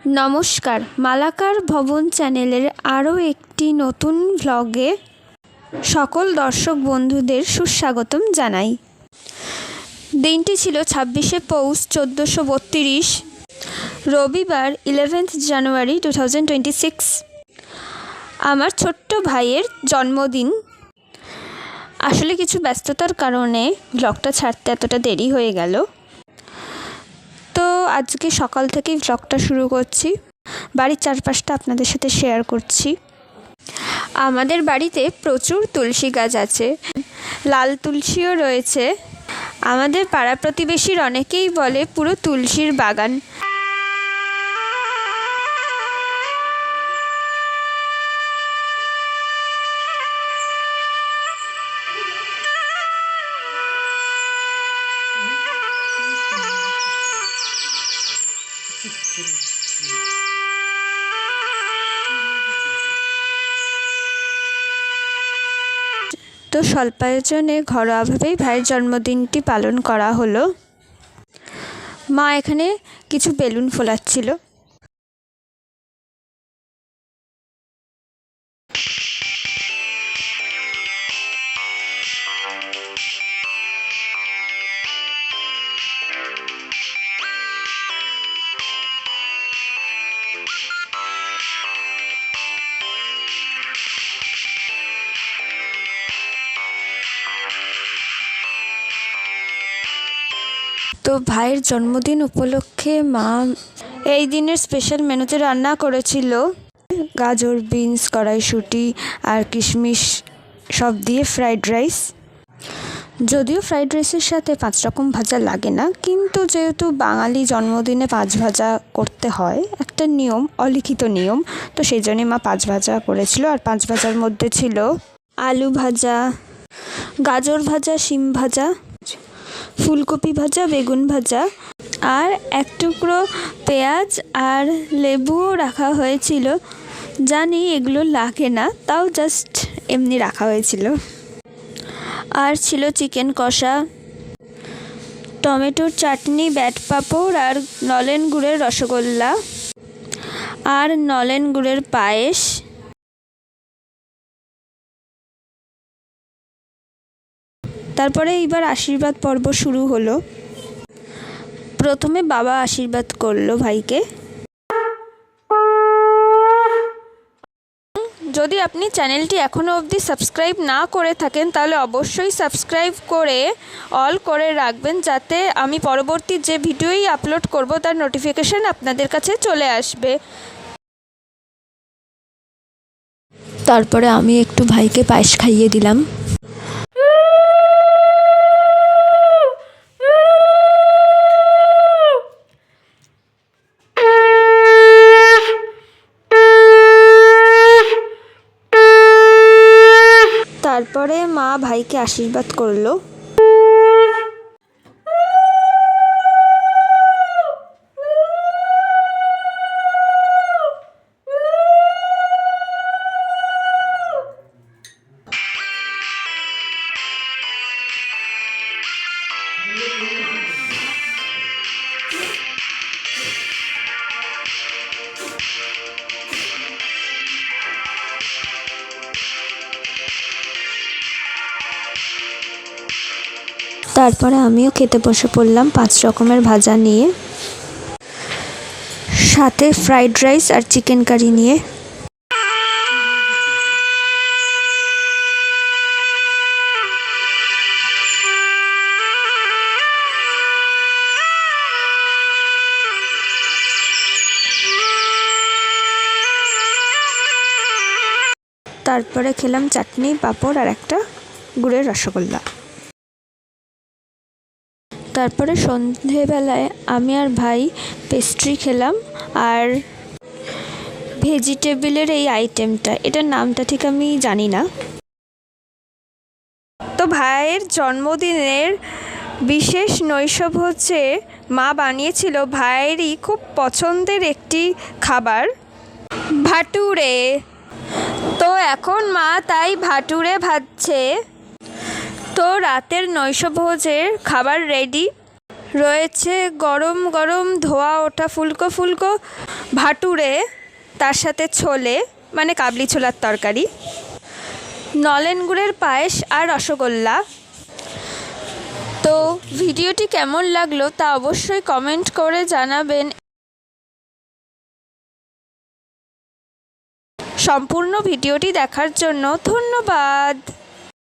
নমস্কার, মালাকার ভবন চ্যানেলের আরও একটি নতুন ভ্লগে সকল দর্শক বন্ধুদের সুস্বাগতম জানাই। দিনটি ছিল 26শে পৌষ 1432, রবিবার 11th জানুয়ারি 2026। আমার ছোট্ট ভাইয়ের জন্মদিন। আসলে কিছু ব্যস্ততার কারণে ভ্লগটা ছাড়তে এতটা দেরি হয়ে গেল। তো আজকে সকাল থেকেই ভ্লগটা শুরু করছি, বাড়ির চারপাশটা আপনাদের সাথে শেয়ার করছি। আমাদের বাড়িতে প্রচুর তুলসী গাছ আছে, লাল তুলসীও রয়েছে। আমাদের পাড়া প্রতিবেশীর অনেকেই বলে পুরো তুলসীর বাগান। তো স্বল্প আয়োজনে ঘরোয়াভাবেই ভাইয়ের জন্মদিনটি পালন করা হলো। মা এখানে কিছু বেলুন ফোলাচ্ছিল। তো ভাইয়ের জন্মদিন উপলক্ষে মা এই দিনের স্পেশাল মেনুতে রান্না করেছিল গাজর, বিনস, কড়াইশুঁটি আর কিশমিশ সব দিয়ে ফ্রাইড রাইস। যদিও ফ্রাইড রাইসের সাথে 5 রকম ভাজা লাগে না, কিন্তু যেহেতু বাঙালি জন্মদিনে 5 ভাজা করতে হয়, একটা নিয়ম, অলিখিত নিয়ম, তো সেই জন্যই মা 5 ভাজা করেছিল। আর 5 ভাজার মধ্যে ছিল আলু ভাজা, গাজর ভাজা, শিম ভাজা, ফুলকপি ভাজা, বেগুন ভাজা, আর এক টুকরো পেঁয়াজ আর লেবুও রাখা হয়েছিল। জানি এগুলো লাগে না, তাও জাস্ট এমনি রাখা হয়েছিল। আর ছিল চিকেন কষা, টমেটোর চাটনি, ব্যাট পাঁপড়, আর নলেন গুড়ের রসগোল্লা, আর নলেন গুড়ের পায়েস। তারপরে এইবার আশীর্বাদ পর্ব শুরু হলো। প্রথমে বাবা আশীর্বাদ করলো ভাইকে। যদি আপনি চ্যানেলটি এখনও অবধি সাবস্ক্রাইব না করে থাকেন, তাহলে অবশ্যই সাবস্ক্রাইব করে অল করে রাখবেন, যাতে আমি পরবর্তী যে ভিডিওই আপলোড করব তার নোটিফিকেশান আপনাদের কাছে চলে আসবে। তারপরে আমি একটু ভাইকে পায়েস খাইয়ে দিলাম। তারপরে মা ভাইকে আশীর্বাদ করলো। তারপরে আমিও খেতে বসে পড়লাম 5 রকমের ভাজা নিয়ে, সাথে ফ্রাইড রাইস আর চিকেন কারি নিয়ে। তারপরে খেলাম চাটনি, পাঁপড় আর একটা গুড়ের রসগোল্লা। তারপরে সন্ধেবেলায় আমি আর ভাই পেস্ট্রি খেলাম, আর ভেজিটেবলের এই আইটেমটা, এটার নামটা ঠিক আমি জানি না। তো ভাইয়ের জন্মদিনের বিশেষ নৈশভ হচ্ছে মা বানিয়েছিল ভাইয়েরই খুব পছন্দের একটি খাবার, ভাটুরে। তো এখন মা তাই ভাটুরে ভাজছে। তো রাতের নৈশভোজের খাবার রেডি। রয়েছে গরম গরম ধোয়া ওঠা ফুলকো ফুলকো ভাটুরে, তার সাথে ছোলে মানে কাবলি ছোলার তরকারি, নলেন গুড়ের পায়েস আর রসগোল্লা। তো ভিডিওটি কেমন লাগলো তা অবশ্যই কমেন্ট করে জানাবেন। সম্পূর্ণ ভিডিওটি দেখার জন্য ধন্যবাদ।